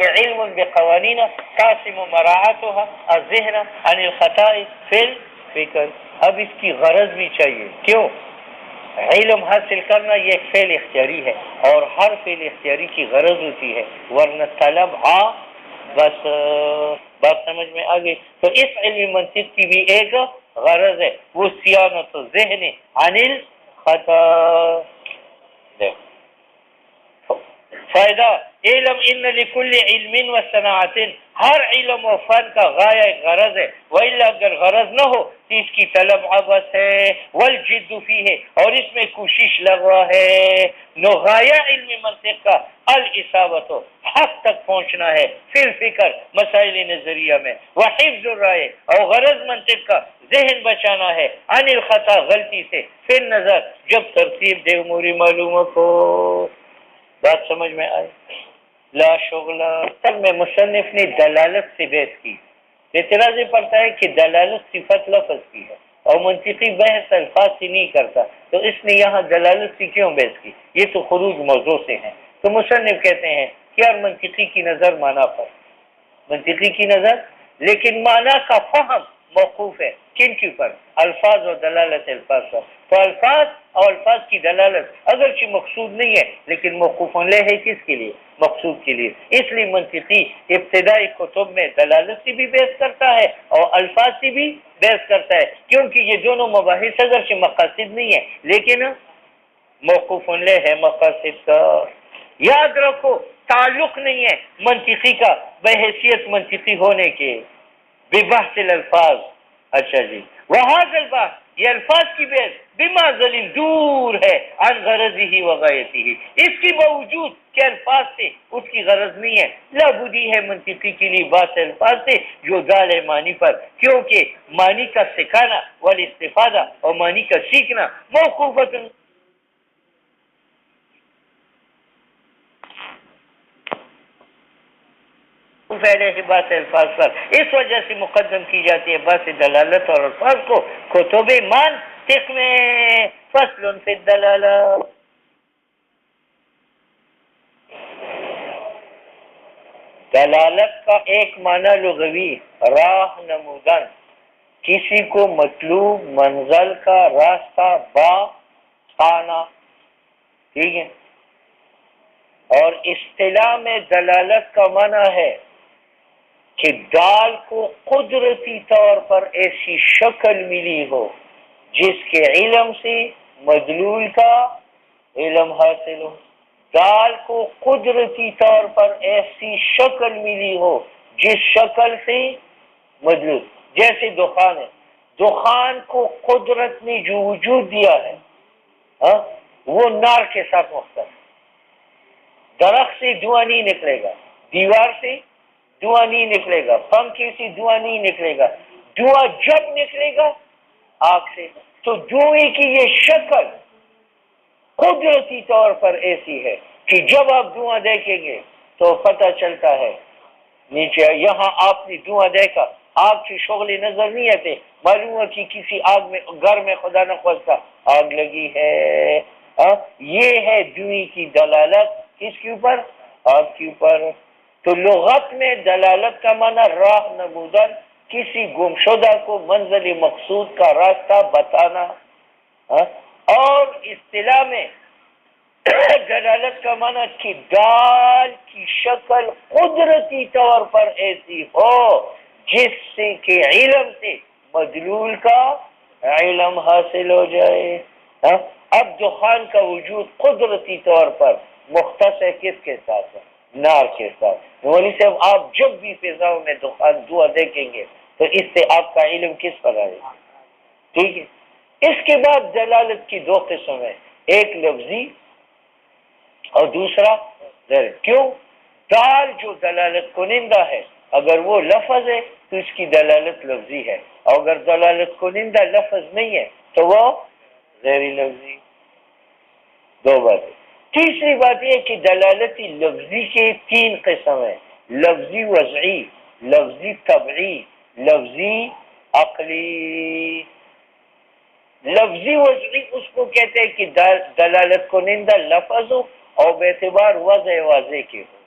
کہ علم بقوانین قاسم مراعاتها الذہن عن الخطاء فی الفکر. اب اس کی غرض بھی چاہیے. کیوں؟ علم حاصل کرنا یہ ایک فعل اختیاری ہے اور ہر فعل اختیاری کی غرض ہوتی ہے، ورنہ طلب بس بات سمجھ میں آ گئی. تو اس علم منطق کی بھی ایک غرض ہے، وہ صیانت ذہن عن الخطا. فائدہ علم ان لکل علم و صناعت، ہر علم و فن کا غایہ ایک غرض ہے، وإلا اگر غرض نہ ہو تو اس کی طلب عبث ہے، والجد فی ہے اور اس میں کوشش لگوا ہے. نو غایہ علم منطق کا الاصابت، حق تک پہنچنا ہے، فی الفکر مسائل نظریہ میں، وحفظ الرائے اور غرض منطق کا ذہن بچانا ہے، عن الخطا غلطی سے، فی النظر جب ترتیب دے اموری معلومات کو. بات سمجھ میں آئی؟ لا شغلہ تب میں مصنف نے دلالت سے بحث کی. اعتراض یہ پڑتا ہے کہ دلالت صفت لفظ کی ہے اور منطقی بحث الفاظ سے نہیں کرتا، تو اس نے یہاں دلالت سے کیوں بحث کی؟ یہ تو خروج موضوع سے ہیں. تو مصنف کہتے ہیں کہ یار منطقی کی نظر معنی پر، منطقی کی نظر، لیکن معنی کا فہم موقوف ہے کن کے اوپر؟ الفاظ اور دلالت الفاظ پر. تو الفاظ اور الفاظ کی دلالت اگرچہ مقصود نہیں ہے لیکن موقوف علیہ ہے کس کے لیے؟ مقصود کے لیے. اس لیے منطقی ابتدائی کتب میں دلالت سے بھی بحث کرتا ہے اور الفاظ سے بھی بحث کرتا ہے، کیونکہ یہ دونوں مباحث اگرچہ مقاصد نہیں ہے لیکن موقوف علیہ ہے مقاصد کا. یاد رکھو تعلق نہیں ہے منطقی کا بحیثیت منطقی ہونے کے ببحث الالفاظ. اچھا جی، وہذا البحث یہ الفاظ کی بحث بما ذلیل دور ہے عن غرضی وغایتی، اس کے باوجود کہ الفاظ سے اس کی غرض نہیں ہے، لابدی ہے منطقی کے لیے بات الفاظ سے جو دال ہے معنی پر، کیونکہ معنی کا سکھانا والاستفادہ اور معنی کا سیکھنا موقوفۃ پہلے بات الفاظ پر. اس وجہ سے مقدم کی جاتی ہے بات دلالت اور الفاظ کو کتب منطق میں. فصل فی الدلالہ. دلالت کا ایک معنی لغوی راہ نمودن، کسی کو مطلوب منزل کا راستہ بتانا. ٹھیک ہے. اور اصطلاح میں دلالت کا معنی ہے کہ دال کو قدرتی طور پر ایسی شکل ملی ہو جس کے علم سے مدلول کا علم حاصل ہو. دال کو قدرتی طور پر ایسی شکل ملی ہو جس شکل سے مدلول، جیسے دخان ہے، دخان کو قدرت نے جو وجود دیا ہے وہ نار کے ساتھ مختلف. درخت سے دھواں نہیں نکلے گا، دیوار سے دھواں نہیں نکلے گا، پنکھے سے دھواں نہیں نکلے گا. دھواں جب نکلے گا آگ سے، تو دھوئیں کی یہ شکل قدرتی طور پر ایسی ہے کہ جب آپ دھواں دیکھیں گے تو پتہ چلتا ہے نیچے. یہاں آپ نے دھواں دیکھا، آگ کی شعلے نظر نہیں آتے، معلوم ہے کہ کسی آگ میں گھر میں خدا نہ خواستہ آگ لگی ہے. یہ ہے دھوئیں کی دلالت کس کے اوپر؟ آگ کے اوپر. تو لغت میں دلالت کا معنی راہ نمودن، کسی گمشدہ کو منزل مقصود کا راستہ بتانا. اور اصطلاح میں دلالت کا معنی کہ دال کی شکل قدرتی طور پر ایسی ہو جس سے کہ علم سے مدلول کا علم حاصل ہو جائے. اب دخان کا وجود قدرتی طور پر مختص ہے کس کے ساتھ ہے؟ نار کے ساتھ. مولوی صاحب آپ جب بھی فضاؤں میں دخان دھواں دیکھیں گے تو اس سے آپ کا علم کس پر آئے گا؟ ٹھیک ہے. اس کے بعد دلالت کی دو قسم ہے، ایک لفظی اور دوسرا ظاہری. کیوں؟ دال جو دلالت کنندہ ہے اگر وہ لفظ ہے تو اس کی دلالت لفظی ہے، اور اگر دلالت کنندہ لفظ نہیں ہے تو وہ ظاہری لفظی. دو باتیں. تیسری بات یہ کہ دلالتی لفظی کے تین قسم ہیں، لفظی وضعی، لفظی طبعی، لفظی عقلی. لفظی وضعی اس کو کہتے ہیں کہ دلالت کنندہ لفظ ہو اور باعتبار وضع واضح کے ہو.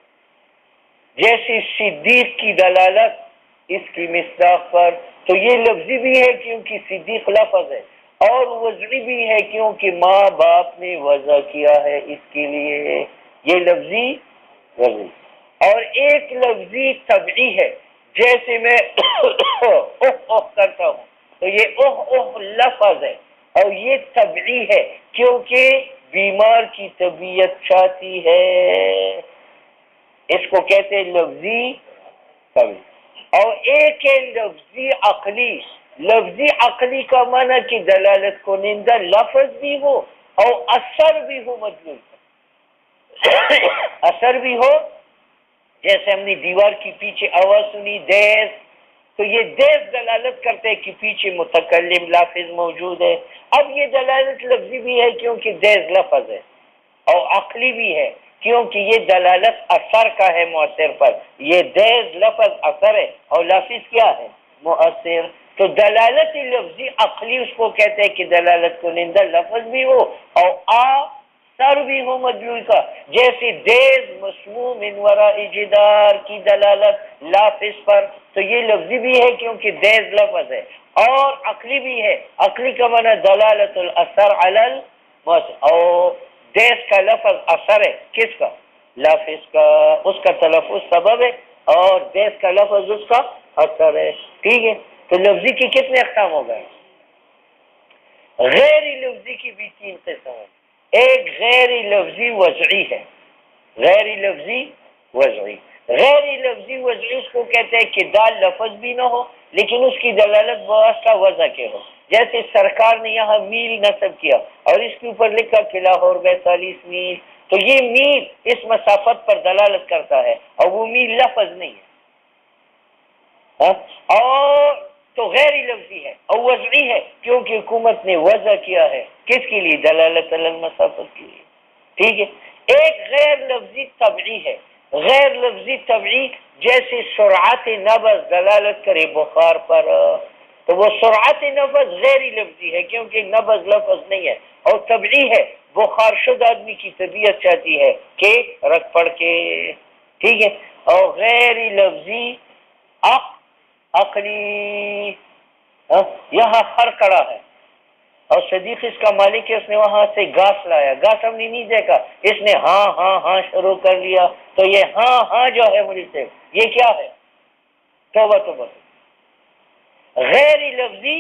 جیسے صدیق کی دلالت اس کی مصداق پر، تو یہ لفظی بھی ہے کیونکہ صدیق لفظ ہے، اور وضعی بھی ہے کیونکہ ماں باپ نے وضع کیا ہے اس کے لیے، یہ لفظی وضعی۔ اور ایک لفظی طبعی ہے، جیسے میں اوہ اوہ کرتا ہوں تو یہ اوہ اوہ لفظ ہے، اور یہ طبعی ہے کیونکہ بیمار کی طبیعت چاہتی ہے، اس کو کہتے ہیں لفظی طبعی۔ اور ایک ہے لفظی عقلی۔ لفظی عقلی کا معنی کہ دلالت کنندہ لفظ بھی ہو اور اثر بھی ہو مدلول اثر بھی ہو، جیسے ہم نے دیوار کی پیچھے آواز سنی دیز، تو یہ دیز دلالت کرتے ہیں کہ پیچھے متکلم لفظ موجود ہے۔ اب یہ دلالت لفظی بھی ہے کیونکہ دیز لفظ ہے، اور عقلی بھی ہے کیونکہ یہ دلالت اثر کا ہے مؤثر پر، یہ دیز لفظ اثر ہے اور لفظ کیا ہے مؤثر۔ تو دلالت لفظی عقلی اس کو کہتے ہیں کہ دلالت کنندہ لفظ بھی ہو اور اثر بھی ہو مدلول کا، جیسے دیز مسموع من وراء جدار کی دلالت لفظ پر، تو یہ لفظی بھی ہے کیونکہ دیز لفظ ہے، اور عقلی بھی ہے۔ عقلی کا معنی دلالت الاثر علی المؤثر، اور دیس کا لفظ اثر ہے کس کا؟ لفظ کا، اس کا تلفظ سبب ہے اور دیس کا لفظ اس کا اثر ہے، ٹھیک ہے۔ تو لفظی کی کتنے اقسام ہو گئے؟ غیر لفظی کی بھی 3 قسم ہے۔ ایک غیر لفظی وضعی ہے، غیر لفظی وضعی۔ غیر لفظی وضعی اس کو کہتے ہیں کہ دال لفظ بھی نہ ہو لیکن اس کی دلالت بواسطہ وضع کے ہو، جیسے سرکار نے یہاں میل نصب کیا اور اس کے اوپر لکھا کہ لاہور 42 میل، تو یہ میل اس مسافت پر دلالت کرتا ہے اور وہ میل لفظ نہیں ہے، اور تو غیر لفظی ہے اور وضعی ہے کیونکہ حکومت نے وضع کیا ہے کس کے لیے؟ دلالت علی المسافت کے لیے، ٹھیک ہے۔ ایک غیر لفظی طبعی ہے۔ غیر لفظی طبعی جیسے سرعت نبض دلالت کرے بخار پر، تو وہ سرعت نبض غیر لفظی ہے کیونکہ نبض لفظ نہیں ہے اور طبعی ہے، بخار شدہ آدمی کی طبیعت چاہتی ہے کہ رکھ پڑ کے، ٹھیک ہے۔ اور غیر لفظی عقلی، یہاں خر کڑا ہے اور صدیق اس کا مالک ہے، اس نے وہاں سے گھاس لایا، گھاس ہم نے نہیں دیکھا، اس نے ہاں ہاں ہاں شروع کر لیا، تو یہ ہاں ہاں جو ہے مجھ سے یہ کیا ہے؟ توبہ توبہ۔ غیر لفظی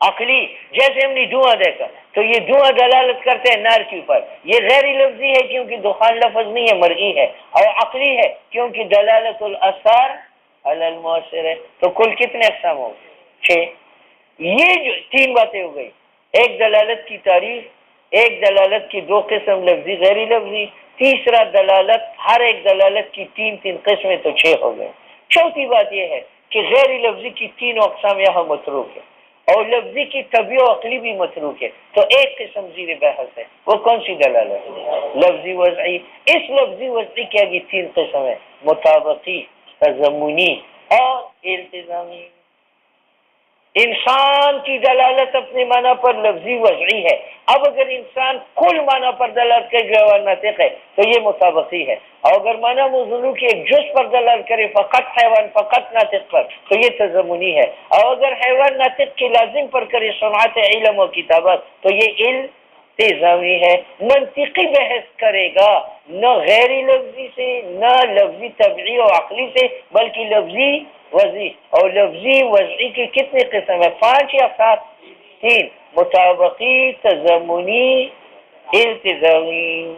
عقلی جیسے ہم نے دھواں دیکھا تو یہ دھواں دلالت کرتے ہیں نار کے اوپر، یہ غیر لفظی ہے کیونکہ دخان لفظ نہیں ہے مرئی ہے، اور عقلی ہے کیونکہ دلالت الاثار علی المؤثر ہے۔ تو کل کتنے اقسام ہو گئے؟ 6۔ یہ جو 3 باتیں ہو گئی، ایک دلالت کی تعریف، ایک دلالت کی 2 قسم لفظی غیر لفظی، تیسرا دلالت، ہر ایک دلالت کی 3 قسمیں، تو 6 ہو گئے۔ چوتھی بات یہ ہے کہ غیر لفظی کی 3 اقسام یہاں متروک ہے اور لفظی کی طبعی و عقلی بھی متروک ہے، تو ایک قسم زیر بحث ہے، وہ کون سی دلالت ہے؟ لفظی وضعی۔ اس لفظی وضعی کے آگے 3 قسم ہے، مطابقی، تضمنی اور التزامی۔ انسان کی دلالت اپنے معنی پر لفظی وضعی ہے، اب اگر انسان کل معنی پر دلالت کرے جو حیوان ناطق ہے تو یہ مطابقی ہے، اور اگر معنی موضوع کے ایک جز پر دلالت کرے فقط حیوان فقط ناطق پر تو یہ تضمنی ہے، اور اگر حیوان ناطق کے لازم پر کرے صنعت علم و کتابت تو یہ التزامی ہے۔ منطقی بحث کرے گا نہ غیر لفظی سے نہ لفظی طبعی و عقلی سے بلکہ لفظی وضعی، اور لفظی وضعی کی کتنی قسم ہے؟ 5 یا 7؟ 3، مطابقی، تضمنی، التزامی۔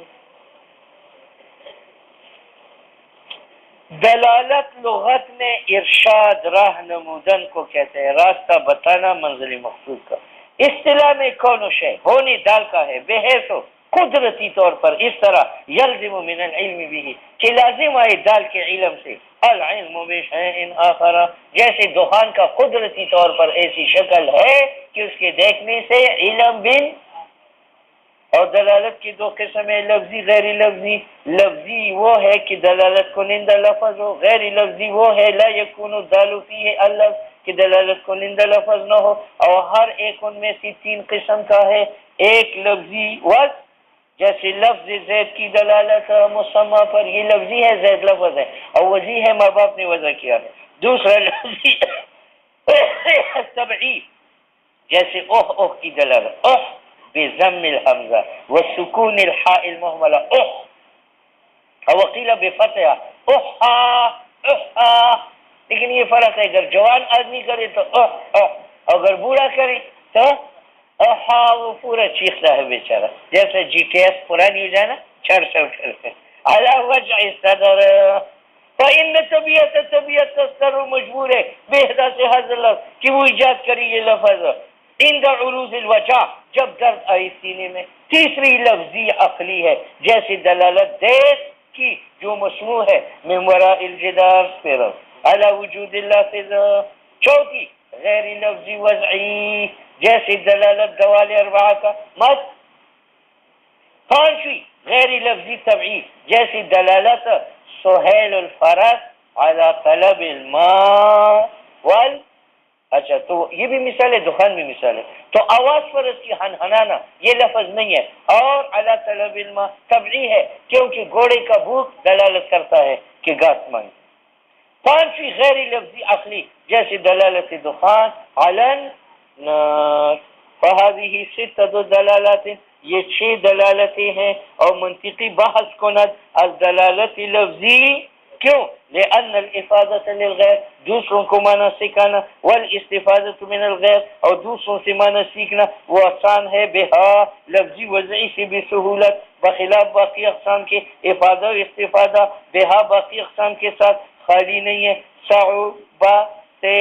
دلالت لغت میں ارشاد، راہ نمودن کو کہتے ہیں، راستہ بتانا منزل مقصود کا۔ اصطلاح میں کون و شے ہونے دال کا ہے، بحیث ہو قدرتی طور پر اس طرح یلزم من العلم بھی کہ لازم آئے دال کے علم سے، العلم بشیء آخر، جیسے دخان کا قدرتی طور پر ایسی شکل ہے کہ اس کے دیکھنے سے علم بن۔ اور دلالت کی 2 قسم ہے، لفظی غیر لفظی۔ لفظی وہ ہے کہ دلالت کنندہ لفظ ہو، غیر لفظی وہ ہے لا یکون الدال فیہ اللفظ کہ دلالت کنندہ لفظ نہ ہو، اور ہر ایک ان میں سے 3 قسم کا ہے، ایک لفظی وضع، جیسے لفظ زید کی دلالت مسمى پر، یہ لفظی ہے، زید لفظ ہے، اور وضعی ہے، ماں باپ نے وضع کیا ہے۔ دوسرا لفظی تبعی، جیسے اوہ اوہ کی دلالت، اوہ بضم الحمزہ وسکون الحاء المہملہ، اوہ، اور وقیل بفتحہ اوہا اوہا۔ لیکن یہ فرق ہے، اگر جوان آدمی کرے تو اوہ اوہ، اگر بوڑھا کرے تو اوہا، وہ پورا چیختا ہے بیچارہ، جیسے جی ٹی ایس پرانی ہو جائے نا، چڑ چڑ کر علی وجہ صدر۔ فإن طبیعت تستر، مجبور ہے بہدا سے حضر لفظ کہ وہ ایجاد کری یہ لفظ عند عروض الوجہ، جب درد آئی سینے میں۔ تیسری لفظی عقلی ہے، جیسے دلالت دیس کی جو مسموع ہے من وراء الجدار پر علی وجود اللافظ۔ چوتھی غیر لفظی وضعی، جیسے دلالت دوال اربعہ کا مت۔ پانچویں غیر لفظی طبعی، جیسی دلالت سہیل الفرس علی طلب الماء وال، اچھا تو یہ بھی مثال ہے، دخان بھی مثال ہے۔ تو آواز فرس کی ہنہنانا یہ لفظ نہیں ہے، اور علی طلب الماء طبعی ہے، کیونکہ گھوڑے کا بھوک دلالت کرتا ہے کہ گھاس مانگے۔ پانچویں غیر لفظی عقلی، جیسے دلالت دخان علن نار۔ فہذه ستۃ دلالات، یہ 6 دلالتیں ہیں، اور منطقی بحث کند از دلالت لفظی، کیوں؟ لأن الافادۃ للغیر، دوسروں کو معنی سکھانا، والاستفادۃ من الغیر، اور دوسروں سے معنی سیکھنا، وہ آسان ہے بہا لفظی وضعی سے بسہولت، بخلاف باقی اقسام کے افادہ و استفادہ بہا باقی اقسام کے ساتھ خالی نہیں ہے صعوبہ سے،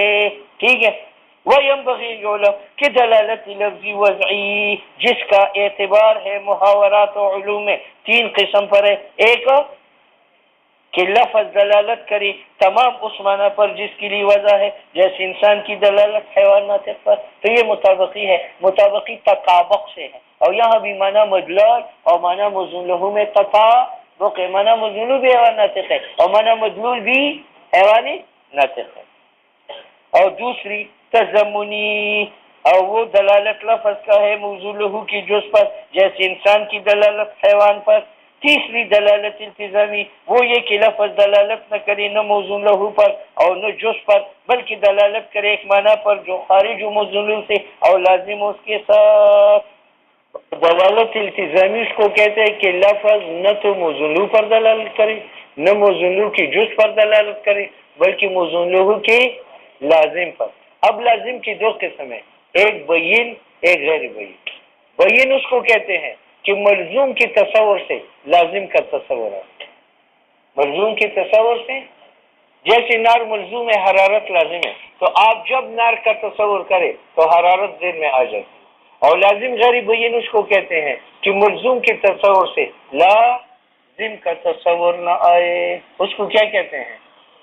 ٹھیک ہے۔ وَيَنبَغِي يُعْلَمْ کہ دلالت لفظی وضعی جس کا اعتبار ہے محاورات و علوم میں 3 قسم پر ہے۔ ایک کہ لفظ دلالت کرے تمام اس معنی پر جس کے لیے وضع ہے، جیسے انسان کی دلالت حیوان ناطق پر، تو یہ مطابقی ہے، مطابقی تطابق سے ہے، اور یہاں بھی معنی مدلول اور معنی موزون لہو میں تطابق ہے، معنی موزون بھی حیوان ناطق ہے اور معنی مدلول بھی حیوانی ناطق ہے۔ اور دوسری تضمنی، اور وہ دلالت لفظ کا ہے موزون لہو کی جز پر، جیسے انسان کی دلالت حیوان پر۔ تیسری دلالت التزامی، وہ یہ کہ لفظ دلالت نہ کرے نہ موزون لہو پر اور نہ جز پر، بلکہ دلالت کرے ایک معنی پر جو خارج و موزون لہو سے اور لازم اس کے ساتھ۔ دلالت التزامی اس کو کہتے ہیں کہ لفظ نہ تو موزون لہو پر دلالت کرے نہ موزون لہو کی جز پر دلالت کرے، بلکہ موزون لہو کے لازم پر۔ اب لازم کی 2 قسم ہیں، ایک بین ایک غیر بین۔ بین اس کو کہتے ہیں کہ ملزوم کے تصور سے لازم کا تصور ہے، ملزوم کے تصور سے، جیسے نار ملزوم ہے، حرارت لازم ہے، تو آپ جب نار کا تصور کریں تو حرارت ذہن میں آ جاتی ہے۔ اور لازم غیر بین اس کو کہتے ہیں کہ ملزوم کے تصور سے لازم کا تصور نہ آئے، اس کو کیا کہتے ہیں؟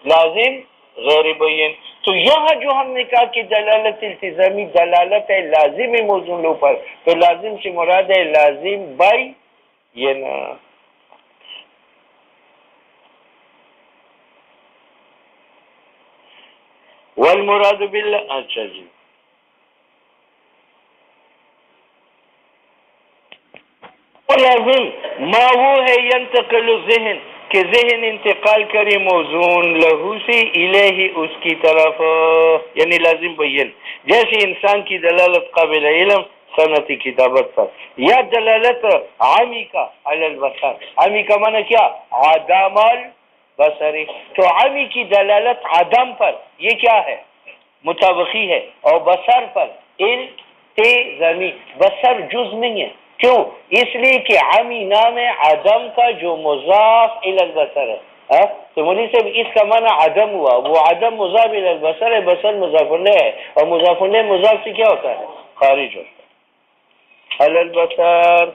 لازم غیر بین۔ تو یہاں جو ہم نے کہا کہ دلالت التزامی دلالت ہے لازم موزون لہو پر، تو لازم سے مراد ہے لازم بین۔ والمراد باللہ، اچھا جی، لازم ما وہ ہے ینتقل الذہن کہ ذہن انتقال کرے موزون لہو سے الیہ اس کی طرف، یعنی لازم بین، جیسے انسان کی دلالت قابل علم صنعتی کتابت پر، یا دلالت عامی کا علی البصر، عامی کا معنی کیا؟ عدم البصری، تو عامی کی دلالت عدم پر یہ کیا ہے؟ مطابقی ہے، اور بصر پر التزامی، بصر جز نہیں ہے، کیوں؟ اس لیے کہ عامی نام ہے عدم کا جو مضاف الی البصر ہے، تو مولوی صاحب اس کا معنی عدم ہوا، وہ عدم مضاف الی البصر ہے، بصر مضاف الیہ ہے، اور مضاف الیہ مضاف سے کیا ہوتا ہے؟ خارج ہوتا ہے، الی البصر۔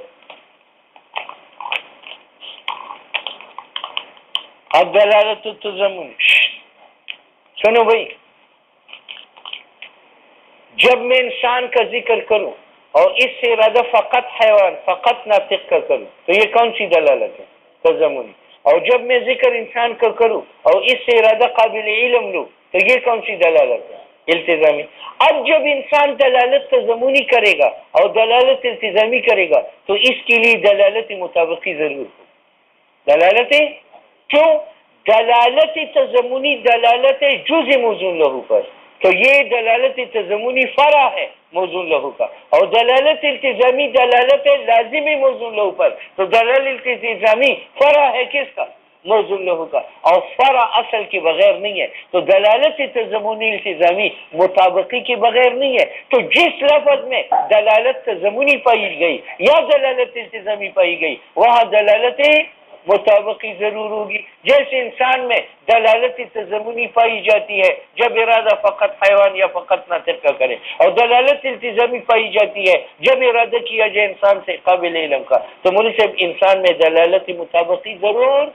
اب دلالت التضمن، سنو بھائی، جب میں انسان کا ذکر کروں اور اس سے ارادہ فقط حیوان فقط ناطق کا کروں تو یہ کون سی دلالت ہے؟ تضمنی۔ اور جب میں ذکر انسان کا کروں اور اس سے ارادہ قابل علم لوں تو یہ کون سی دلالت ہے؟ التزامی. اب جب انسان دلالت تضمنی کرے گا اور دلالت التزامی کرے گا تو اس کے لیے دلالت مطابقی ضرور ہو. دلالت کیوں؟ دلالت تضمنی دلالت جز موزون لہو پر، تو یہ دلالت تضمنی فرع ہے موزون لہو کا، اور دلالت التزامی دلالت لازمی موزون لہو پر، تو دلالت التزامی فرع ہے کس کا؟ موزون لہو کا، اور فرع اصل کے بغیر نہیں ہے. تو دلالت تضمنی التزامی مطابقی کے بغیر نہیں ہے. تو جس لفظ میں دلالت تضمنی پائی گئی یا دلالت التزامی پائی گئی وہاں دلالت مطابقی ضرور ہوگی. جیسے انسان میں دلالت تضمنی پائی جاتی ہے جب ارادہ فقط حیوان یا فقط ناطق کا کرے، اور دلالت التزامی پائی جاتی ہے جب ارادہ کیا جائے انسان سے قابل علم کا. تو مولوی صاحب انسان میں دلالت مطابقی ضرور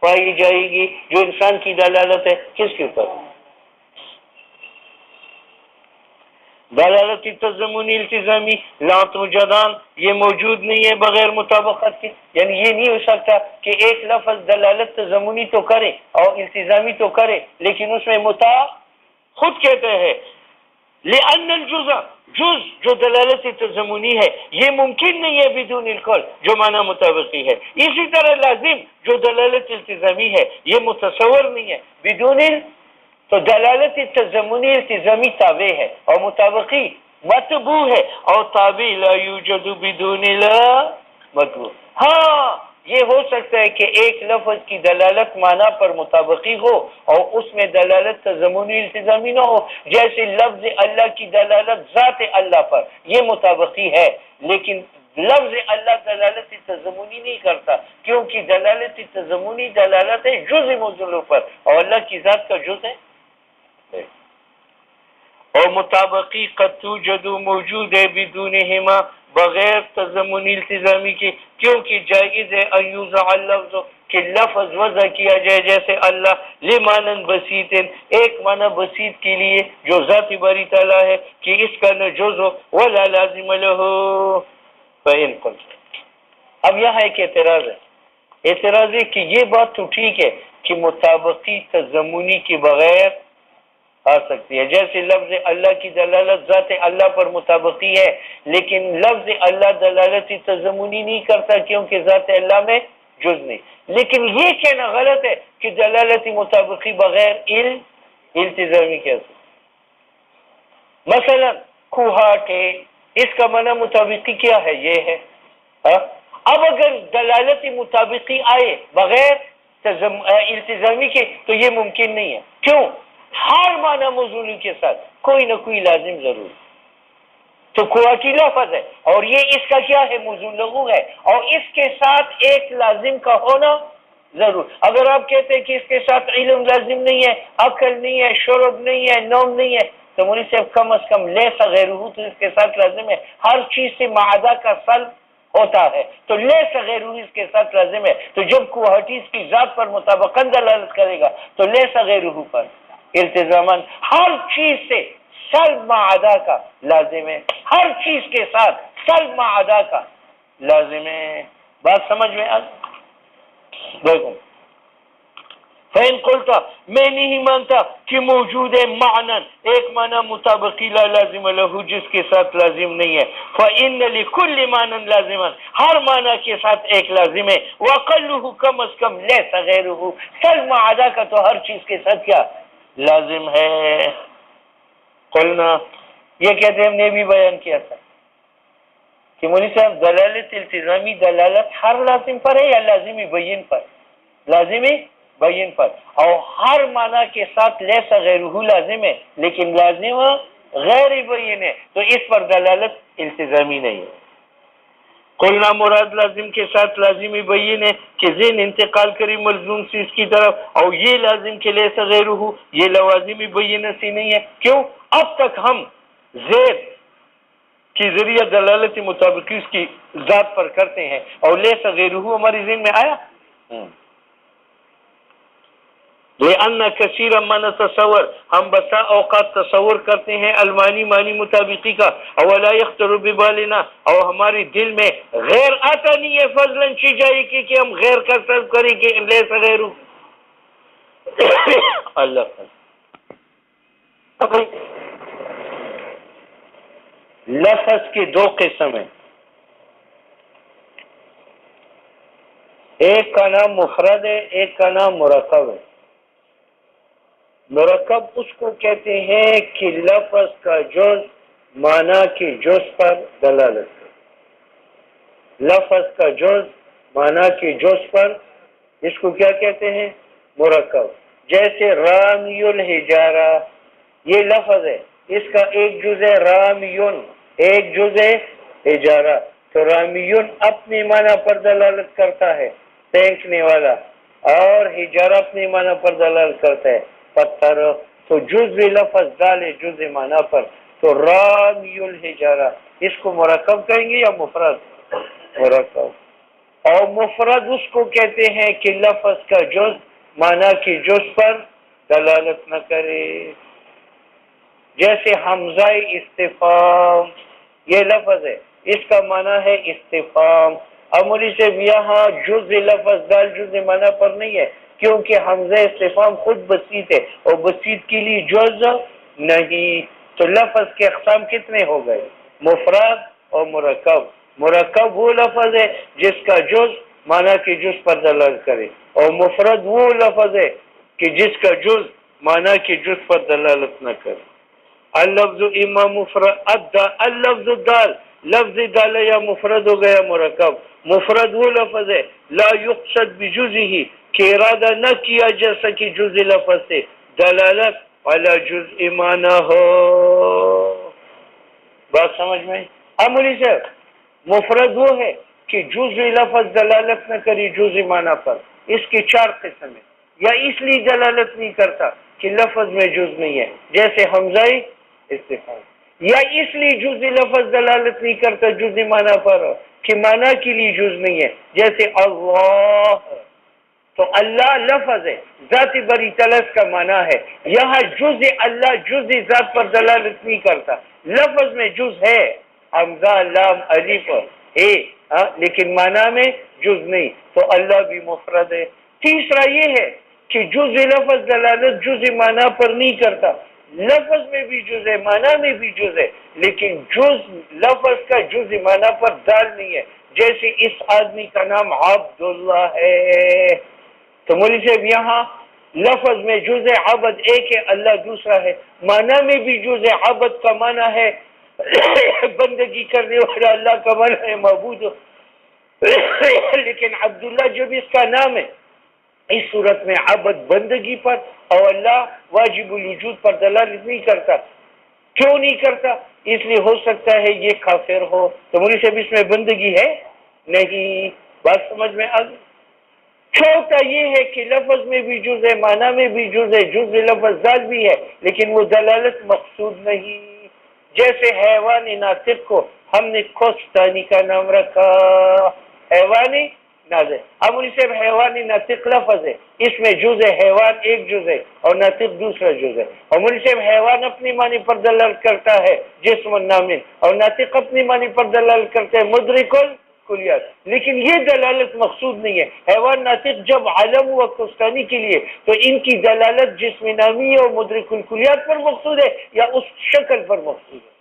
پائی جائے گی. جو انسان کی دلالت ہے کس کے اوپر؟ دلالت تضمنی التزامی لات و جدان یہ موجود نہیں ہے بغیر مطابقت کے. یعنی یہ نہیں ہو سکتا کہ ایک لفظ دلالت تضمنی تو کرے اور التزامی تو کرے لیکن اس میں خود کہتے ہیں لأن الجزء جز جو دلالت تضمنی ہے یہ ممکن نہیں ہے بدون الکل جو معنی مطابقی ہے. اسی طرح لازم جو دلالت التزامی ہے یہ متصور نہیں ہے بدون تو دلالت تضمنی التزامی تابع ہے اور مطابقی مطبوع ہے، اور تابع لا یوجد بدون لا مطبوع. ہاں یہ ہو سکتا ہے کہ ایک لفظ کی دلالت معنی پر مطابقی ہو اور اس میں دلالت تضمنی التزامی نہ ہو. جیسے لفظ اللہ کی دلالت ذات اللہ پر یہ مطابقی ہے، لیکن لفظ اللہ دلالت تضمنی نہیں کرتا کیونکہ دلالت تضمنی دلالت ہے جز موضوع پر اور اللہ کی ذات کا جز ہے. اور مطابقی قد توجد موجود ہے بدونہما بغیر تضمنی التزامی کے، کیونکہ جائز ہے ان یوضع اللفظ کہ لفظ وضع کیا جائے جیسے اللہ لمعنی بسیط ایک معنی بسیط کے لیے جو ذات باری تعالیٰ ہے کہ اس کا نہ جز ہو ولا لازم له فإن قلت. اب یہاں ایک اعتراض ہے کہ یہ بات تو ٹھیک ہے کہ مطابقی تضمنی کے بغیر آ سکتی ہے. جیسے لفظ اللہ کی دلالت ذات اللہ پر مطابقی ہے لیکن لفظ اللہ دلالت تضمنی نہیں کرتا کیونکہ ذات اللہ میں جز نہیں. لیکن یہ کہنا غلط ہے کہ دلالت مطابقی بغیر التزامی کیسے؟ مثلا کوہاٹ ہے، اس کا معنی مطابقی کیا ہے؟ یہ ہے. اب اگر دلالت مطابقی آئے بغیر التزامی کے تو یہ ممکن نہیں ہے. کیوں؟ ہر معنی موصولی کے ساتھ کوئی نہ کوئی لازم ضرور. تو کوہاٹی لفظ ہے اور یہ اس کا کیا ہے؟ موزون لغو ہے اور اس کے ساتھ ایک لازم کا ہونا ضرور. اگر آپ کہتے ہیں کہ اس کے ساتھ علم لازم نہیں ہے، عقل نہیں ہے، شرب نہیں ہے، نوم نہیں ہے، تو مولوی صاحب کم از کم لیس غیرہ تو اس کے ساتھ لازم ہے. ہر چیز سے معدہ کا سلب ہوتا ہے تو لیس غیرہ اس کے ساتھ لازم ہے. تو جب کوہاٹی اس کی ذات پر مطابقاً دلالت کرے گا تو لیس غیرہ پر التزاماً ہر چیز سے سلب معدہ کا لازم ہے، ہر چیز کے ساتھ سلب معدہ کا لازم ہے. بات سمجھ میں آ دیکھو فین قلتا میں نہیں مانتا کہ موجود ہے معنی ایک معنی مطابقی لا لازم له جس کے ساتھ لازم نہیں ہے. فإن لكل معنی لازما ہر معنی کے ساتھ ایک لازم ہے. وقله کم از کم لیس غیره سلب معدہ کا تو ہر چیز کے ساتھ کیا لازم ہے. قلنا یہ کہتے ہیں ہم نے بھی بیان کیا تھا کہ مولوی صاحب دلالت التزامی دلالت ہر لازم پر ہے یا لازمی بین پر؟ لازمی بین پر. اور ہر معنی کے ساتھ لیس غیرہ لازم ہے لیکن لازم غیر بین ہے تو اس پر دلالت التزامی نہیں ہے. قلنا مراد لازم کے ساتھ لازمی بین ہے کہ ذہن انتقال کری ملزوم سے اس کی طرف، اور یہ لازم کے لیس غیرہ یہ لوازمی بینہ سے نہیں ہے. کیوں؟ اب تک ہم زید کی ذریعہ دلالت مطابقی اس کی ذات پر کرتے ہیں اور لیس غیرہ ہماری ذہن میں آیا. لأن کثیرا ما نتصور ہم بسا اوقات تصور کرتے ہیں المانی معنی مطابقی کا اولا یخطر ببالنا اور ہمارے دل میں غیر آتا نہیں ہے فضلا چی جائے کہ ہم غیر کا صرف کریں کہ لیس غیرہ اللہ لفظ کی دو قسم ہیں، ایک کا نام مفرد ہے، ایک کا نام مرکب ہے۔ مرکب اس کو کہتے ہیں کہ لفظ کا جز معنی کی جز پر دلالت کرے، لفظ کا جز معنی کی جز پر، اس کو کیا کہتے ہیں؟ مرکب۔ جیسے رامی الحجارہ، یہ لفظ ہے، اس کا ایک جز ہے رامیون، ایک جز ہے حجارہ، تو رامیون اپنی معنی پر دلالت کرتا ہے پھینکنے والا، اور حجارہ اپنی معنی پر دلالت کرتا ہے پتھر، تو جز لفظ ڈالے جز معنی پر، تو رامی الحجارہ، اس کو مرکب کہیں گے یا مفرد؟ مرکب۔ اور مفرد اس کو کہتے ہیں کہ لفظ کا جز معنی کی جز پر دلالت نہ کرے، جیسے حمزہ استفہام، یہ لفظ ہے، اس کا معنی ہے استفہام، امولی سے یہاں جز لفظ دال جز معنی پر نہیں ہے، کیونکہ حمزہ استفہام خود بسیط ہے اور بسیط کے لیے جز نہیں، تو لفظ کے اقسام کتنے ہو گئے؟ مفرد اور مرکب۔ مرکب وہ لفظ ہے جس کا جز معنی کے جز پر دلالت کرے، اور مفرد وہ لفظ ہے کہ جس کا جز معنی کے جز پر دلالت نہ کرے۔ اللفظ اما مفرد، اللفظ دال، لفظ دال یا مفرد ہو گیا مرکب۔ مفرد وہ لفظ ہے لا یقصد بجزہ، کہ ارادہ نہ کیا جا سکے جز لفظ سے دلالت علی جزء معنی ہو۔ بات سمجھ میں؟ عملی سے مفرد وہ ہے کہ جز لفظ دلالت نہ کری جز معنی پر، اس کی چار قسم ہے، یا اس لیے دلالت نہیں کرتا کہ لفظ میں جز نہیں ہے، جیسے حمزہ استفہام، یا اس لیے جز لفظ دلالت نہیں کرتا جز معنی پر کہ معنی کے لیے جز نہیں ہے، جیسے اللہ، تو اللہ لفظ ہے، ذات بری تلس کا معنی ہے، یہاں جز اللہ جز ذات پر دلالت نہیں کرتا، لفظ میں جز ہے، حمزہ لام الف ہے، لیکن معنی میں جز نہیں، تو اللہ بھی مفرد ہے۔ تیسرا یہ ہے کہ جز لفظ دلالت جز معنی پر نہیں کرتا، لفظ میں بھی جز ہے، معنی میں بھی جز ہے، لیکن جز لفظ کا جز معنی پر دال نہیں ہے، جیسے اس آدمی کا نام عبداللہ ہے، تو مولوی صاحب یہاں لفظ میں جز عبد ایک ہے، اللہ دوسرا ہے، معنی میں بھی جز عبد کا معنی ہے بندگی کرنے والا، اللہ کا معنی ہے معبود، لیکن عبداللہ جو بھی اس کا نام ہے، اس صورت میں عبد بندگی پر اور اللہ واجب الوجود پر دلالت نہیں کرتا۔ کیوں نہیں کرتا؟ اس لیے ہو سکتا ہے یہ کافر ہو، تو مولوی صاحب اس میں بندگی ہے نہیں۔ بات سمجھ میں آ گئی؟ چھوٹا یہ ہے کہ لفظ میں بھی جز ہے، معنی میں بھی جز ہے، جز لفظ ذات بھی ہے، لیکن وہ دلالت مقصود نہیں، جیسے حیوان ناطق کو ہم نے کوستانی کا نام رکھا، حیوانی ناطق، اب ان سے حیوانی ناطق لفظ ہے، اس میں جز ہے، حیوان ایک جز ہے اور ناطق دوسرا جز ہے، اور ان سے حیوان اپنی معنی پر دلالت کرتا ہے جسم نامن، اور ناطق اپنی معنی پر دلالت کرتا ہے مدرک کلیات، لیکن یہ دلالت مقصود نہیں ہے۔ حیوان ناطق جب علم و کوستانی کے لیے، تو ان کی دلالت جسم نامی اور مدرک الکلیات پر مقصود ہے یا اس شکل پر مقصود ہے،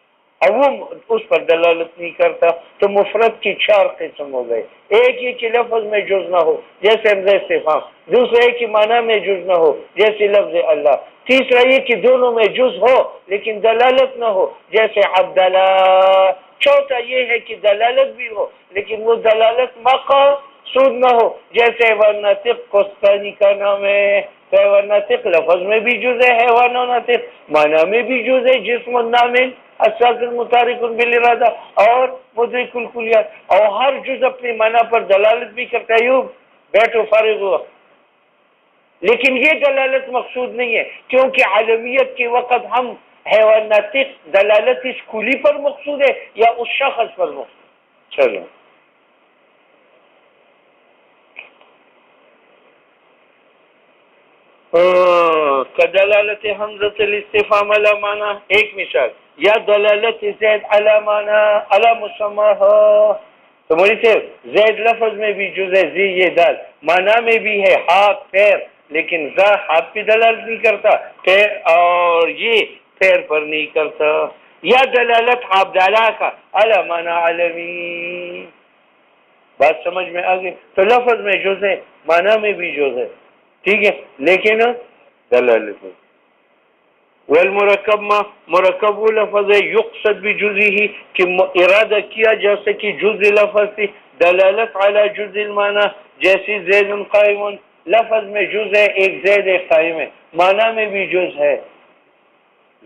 اور وہ اس پر دلالت نہیں کرتا، تو مفرد کی چار قسم ہو گئے، ایک یہ کہ لفظ میں جز نہ ہو جیسے حمزہ استفہام، دوسرا یہ کہ معنی میں جز نہ ہو جیسے لفظ اللہ، تیسرا یہ کہ دونوں میں جز ہو لیکن دلالت نہ ہو جیسے عبداللہ، چوتھا یہ ہے کہ دلالت بھی ہو لیکن وہ دلالت مقصود نہ ہو جیسے حیوان ناطق کوستانی کا نام ہے، حیوان ناطق لفظ میں بھی جز ہے، حیوان ناطق معنی میں بھی جز ہے، جسم نامن اساس متحرک بالارادہ اور مدرک الکلیات، اور ہر جز اپنے معنی پر دلالت بھی کرتا ہے، یوں بیٹھو فارغ ہوا، لیکن یہ دلالت مقصود نہیں ہے، کیونکہ عالمیت کے وقت ہم حیوان ناطق دلالت اس کلی پر مقصود ہے یا اس شخص پر مقصود؟ چلو دلالت حمزۃ الاستفہام علی معنی، ایک مثال، یا دلالت زید علی معنی علی مسمى ہو، تو مولوی صاحب زید لفظ میں بھی جز ہے، زی یہ دال، معنی میں بھی ہے ہاتھ پیر، لیکن ذا ہاتھ پہ دلالت نہیں کرتا، پیر اور یہ پیر پر نہیں کرتا، یا دلالت عبداللہ کا علی معنی عالمی. بات سمجھ میں آ گئی؟ تو لفظ میں جز ہے، معنی میں بھی جز ہے، ٹھیک ہے، لیکن دلالت. والمرکب ما مرکب وہ لفظ ہے یقصد بجزی ہی کہ ارادہ کیا جیسے کہ جز لفظ تھی. دلالت علی جز المعنی جیسی زید قائم، لفظ میں جز ہے، ایک زید ایک قائم ہے، معنی میں بھی جز ہے.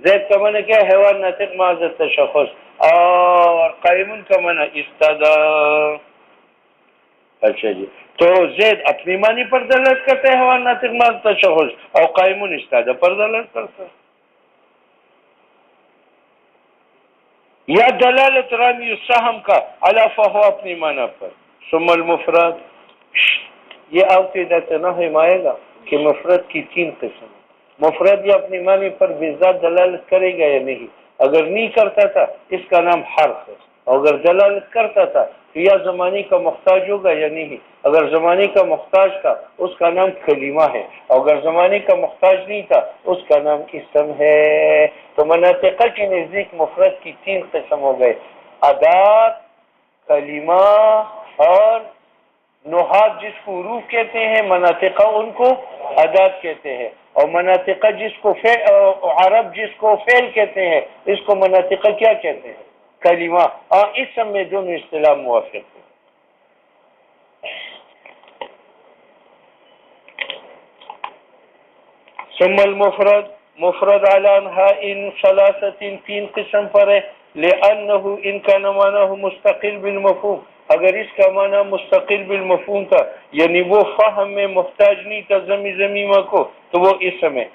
زید کا معنی کیا ہے؟ حیوان ناطق محض تشخص، اور قائم کا معنی استدا. اچھا جی، تو زید اپنی معنی پر دلالت کرتے ہیں حیوان ناطق محض تشخص، اور قائم استدا پر دلالت کرتا ہے. یا دلالت رامی السہم کا علی فہو اپنی معنی پر. ثم المفرد، یہ آپ کی نہ آئے گا کہ مفرد کی تین قسم. مفرد یا اپنی معنی پر بذات دلالت کرے گا یا نہیں. اگر نہیں کرتا تھا اس کا نام حرف ہے، اور اگر دلالت کرتا تھا تو یا زمانے کا محتاج ہوگا یا نہیں. اگر زمانے کا محتاج تھا اس کا نام کلمہ ہے، اور اگر زمانے کا محتاج نہیں تھا اس کا نام اسم ہے. تو مناطقہ کے نزدیک مفرد کی تین قسم ہو گئے: ادات، کلمہ، اور نحات جس کو حروف کہتے ہیں، مناطقہ ان کو ادات کہتے ہیں. اور مناطقہ جس کو عرب جس کو فعل کہتے ہیں، اس کو مناطقہ کیا کہتے ہیں؟ کلمہ. اور اس سب میں دونوں اصطلاح موافق ہیں. ثم المفرد، مفرد علی انحاء ثلاثۃ، تین قسم پر ہے. لأنه ان کا معنی مستقل بالمفہوم، اگر اس کا معنی مستقل بالمفہوم تھا، یعنی وہ فہم میں محتاج نہیں تھا ضمیمہ کو، تو وہ اسم ہے.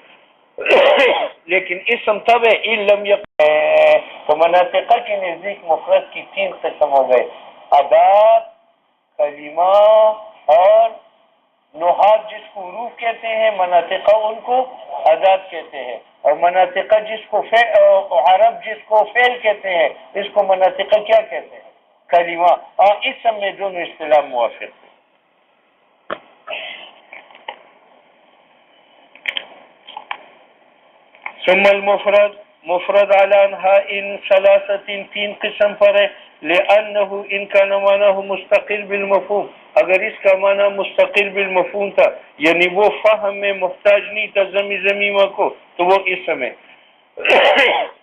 لیکن اسم تب ہے ان لم تو مناطقہ کے نزدیک مفرد کی تین قسم ہو گئے: ادات، کلمہ، اور نحات جس کو حروف کہتے ہیں، مناطقہ ان کو ادات کہتے ہیں. اور مناطقہ جس کو عرب جس کو فعل کہتے ہیں، اس کو مناطقہ کیا کہتے ہیں؟ کلمہ. اور اس سب میں دونوں اصطلاح موافق ہیں. ثم المفرد، مفرد علی انحاء ثلاثۃ، تین قسم پر ہے. لأنه ان کا معنی مستقل بالمفہوم، اگر اس کا معنی مستقل بالمفہوم تھا، یعنی وہ فہم میں محتاج نہیں تھا ضمیمہ کو، تو وہ اسم ہے.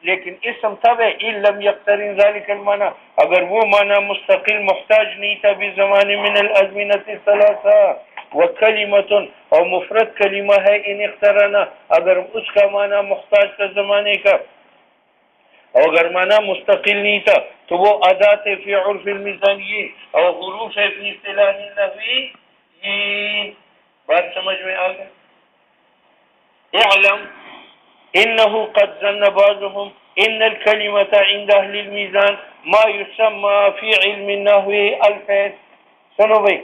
لیکن اسم تب ہے ان لم یقترن ذلک المعنی، اگر وہ معنی مستقل محتاج نہیں تھا بزمان من الازمنۃ الثلاثہ. وکلمۃ، اور مفرد کلمہ ہے ان اقترنا، اگر اس کا معنی محتاج تھا زمانے کا، اور اگر معنی مستقل نہیں تھا تو وہ ادات فی عرف المیزانی اور حروف ہے فی اصطلاح نحوی. یہ بات سمجھ میں آ گئی؟ اعلم انه قد ظن بعضهم ان الكلمة عند اهل الميزان ما يسمى في علم النحو الفعل. سنو بھائی،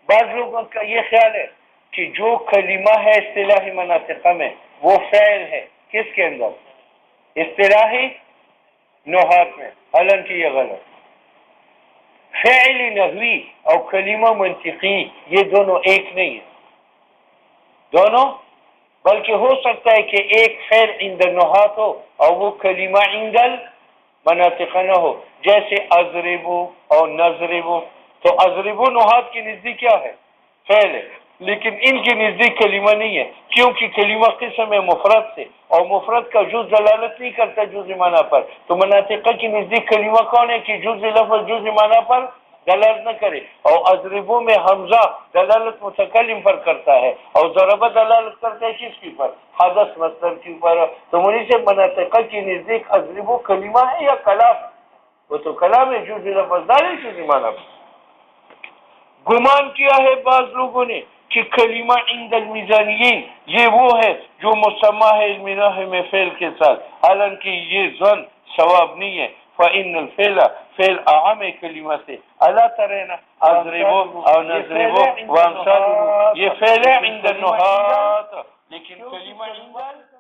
بعض لوگوں کا یہ خیال ہے کہ جو کلمہ ہے اصطلاحی مناطقہ میں وہ فعل ہے. کس کے اندر؟ اصطلاحی نحات میں. حالانکہ یہ غلط. فعل نحوی اور کلمہ منطقی یہ دونوں ایک نہیں ہیں، دونوں، بلکہ ہو سکتا ہے کہ ایک فعل عند نحات ہو اور وہ کلمہ عند المناطق نہ ہو، جیسے اضربو اور نضربو. تو اضربو نحات کی نزدیک کیا ہے؟ فعل ہے، لیکن ان کی نزدیک کلمہ نہیں ہے، کیونکہ کلمہ قسم ہے مفرد سے، اور مفرد کا جز دلالت نہیں کرتا جز معنی پر. تو مناطقہ کی نزدیک کلمہ کون ہے کہ جز لفظ جز معنی پر دلالت نہ کرے. اور اضربو میں حمزہ دلالت متکلم پر کرتا ہے، اور ضربہ دلالت کرتا ہے کس کی پر؟ حدث مصدر کی پر. تو منی سے مناطقہ کی نزدیک اضربو کلمہ ہے یا کلام؟ وہ تو کلام ہے، جز لفظ دال جز معنی پر. گمان کیا ہے بعض لوگوں نے کہ کلمہ عند المیزانیین یہ وہ ہے جو مسمى ہے علم نحو میں فعل کے ساتھ، حالانکہ یہ ظن ثواب نہیں ہے. فإن الفعل فعل اعم کلمہ سے. اللہ ترینا اضربو او نضربو وامثالہ، یہ فعل ہے عند النحات، لیکن کلمہ عند